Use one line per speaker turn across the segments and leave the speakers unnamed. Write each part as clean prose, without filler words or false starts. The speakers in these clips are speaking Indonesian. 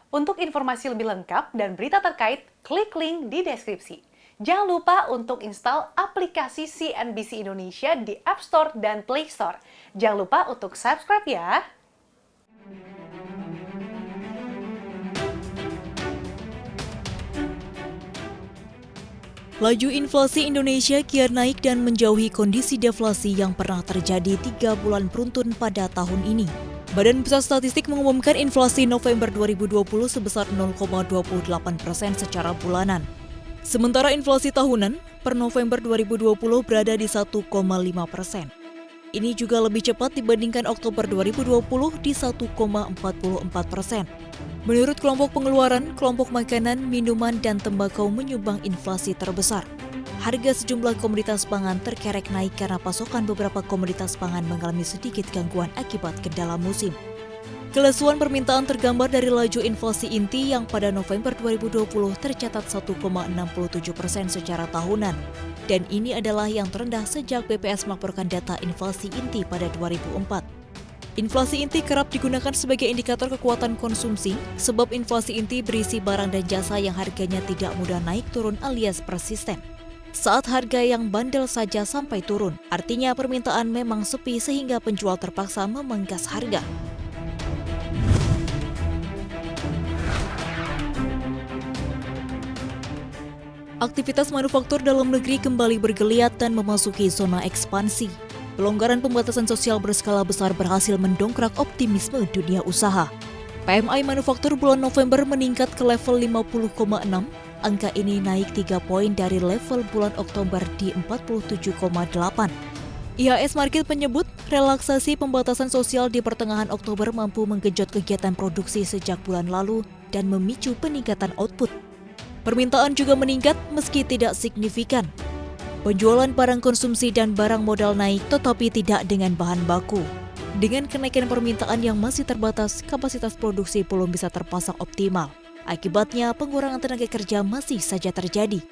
Untuk informasi lebih lengkap dan berita terkait, klik link di deskripsi. Jangan lupa untuk install aplikasi CNBC Indonesia di App Store dan Play Store. Jangan lupa untuk subscribe ya.
Laju inflasi Indonesia kian naik dan menjauhi kondisi deflasi yang pernah terjadi 3 bulan beruntun pada tahun ini. Badan Pusat Statistik mengumumkan inflasi November 2020 sebesar 0,28% secara bulanan. Sementara inflasi tahunan per November 2020 berada di 1,5%. Ini juga lebih cepat dibandingkan Oktober 2020 di 1,44%. Menurut kelompok pengeluaran, kelompok makanan, minuman, dan tembakau menyumbang inflasi terbesar. Harga sejumlah komoditas pangan terkerek naik karena pasokan beberapa komoditas pangan mengalami sedikit gangguan akibat kendala musim. Kelesuan permintaan tergambar dari laju inflasi inti yang pada November 2020 tercatat 1,67% secara tahunan. Dan ini adalah yang terendah sejak BPS melaporkan data inflasi inti pada 2004. Inflasi inti kerap digunakan sebagai indikator kekuatan konsumsi, sebab inflasi inti berisi barang dan jasa yang harganya tidak mudah naik turun alias persisten. Saat harga yang bandel saja sampai turun, artinya permintaan memang sepi sehingga penjual terpaksa memangkas harga. Aktivitas manufaktur dalam negeri kembali bergeliat dan memasuki zona ekspansi. Pelonggaran pembatasan sosial berskala besar berhasil mendongkrak optimisme dunia usaha. PMI manufaktur bulan November meningkat ke level 50,6. Angka ini naik 3 poin dari level bulan Oktober di 47,8. IHS Markit menyebut relaksasi pembatasan sosial di pertengahan Oktober mampu menggenjot kegiatan produksi sejak bulan lalu dan memicu peningkatan output. Permintaan juga meningkat meski tidak signifikan. Penjualan barang konsumsi dan barang modal naik tetapi tidak dengan bahan baku. Dengan kenaikan permintaan yang masih terbatas, kapasitas produksi belum bisa terpasang optimal. Akibatnya, pengurangan tenaga kerja masih saja terjadi.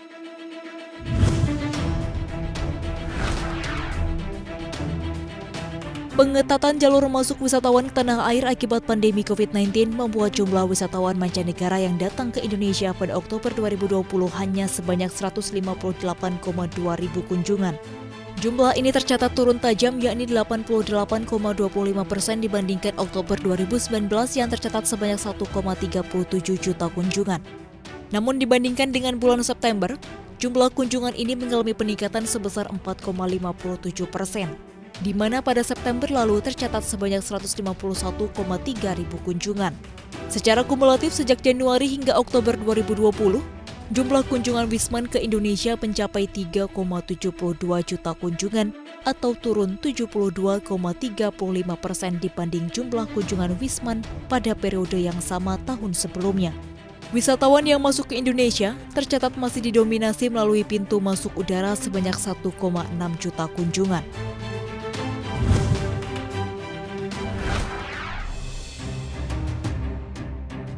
Pengetatan jalur masuk wisatawan ke tanah air akibat pandemi COVID-19 membuat jumlah wisatawan mancanegara yang datang ke Indonesia pada Oktober 2020 hanya sebanyak 158,2 ribu kunjungan. Jumlah ini tercatat turun tajam yakni 88,25% dibandingkan Oktober 2019 yang tercatat sebanyak 1,37 juta kunjungan. Namun dibandingkan dengan bulan September, jumlah kunjungan ini mengalami peningkatan sebesar 4,57%. Di mana pada September lalu tercatat sebanyak 151,3 ribu kunjungan. Secara kumulatif sejak Januari hingga Oktober 2020, jumlah kunjungan Wisman ke Indonesia mencapai 3,72 juta kunjungan atau turun 72,35% dibanding jumlah kunjungan Wisman pada periode yang sama tahun sebelumnya. Wisatawan yang masuk ke Indonesia tercatat masih didominasi melalui pintu masuk udara sebanyak 1,6 juta kunjungan.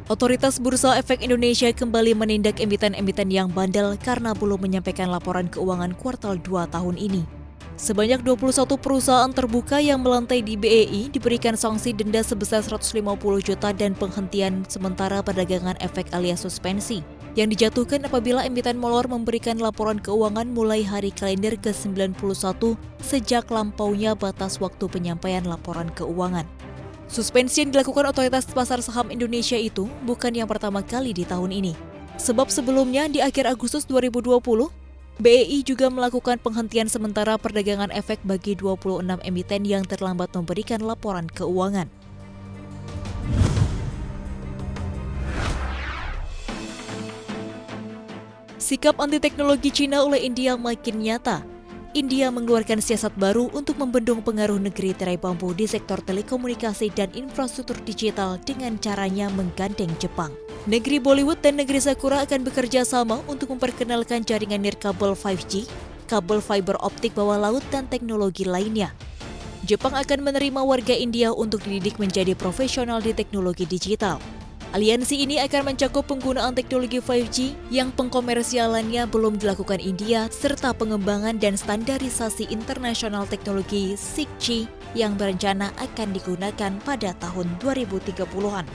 Otoritas Bursa Efek Indonesia kembali menindak emiten-emiten yang bandel karena belum menyampaikan laporan keuangan kuartal 2 tahun ini. Sebanyak 21 perusahaan terbuka yang melantai di BEI diberikan sanksi denda sebesar 150 juta dan penghentian sementara perdagangan efek alias suspensi yang dijatuhkan apabila emiten molor memberikan laporan keuangan mulai hari kalender ke-91 sejak lampaunya batas waktu penyampaian laporan keuangan. Suspensi yang dilakukan Otoritas Pasar Saham Indonesia itu bukan yang pertama kali di tahun ini. Sebab sebelumnya di akhir Agustus 2020, BEI juga melakukan penghentian sementara perdagangan efek bagi 26 emiten yang terlambat memberikan laporan keuangan. Sikap anti-teknologi Cina oleh India makin nyata. India mengeluarkan siasat baru untuk membendung pengaruh negeri tirai bambu di sektor telekomunikasi dan infrastruktur digital dengan caranya menggandeng Jepang. Negeri Bollywood dan negeri Sakura akan bekerja sama untuk memperkenalkan jaringan nirkabel 5G, kabel fiber optik bawah laut, dan teknologi lainnya. Jepang akan menerima warga India untuk dididik menjadi profesional di teknologi digital. Aliansi ini akan mencakup penggunaan teknologi 5G yang pengkomersialannya belum dilakukan India, serta pengembangan dan standarisasi internasional teknologi 6G yang berencana akan digunakan pada tahun 2030-an.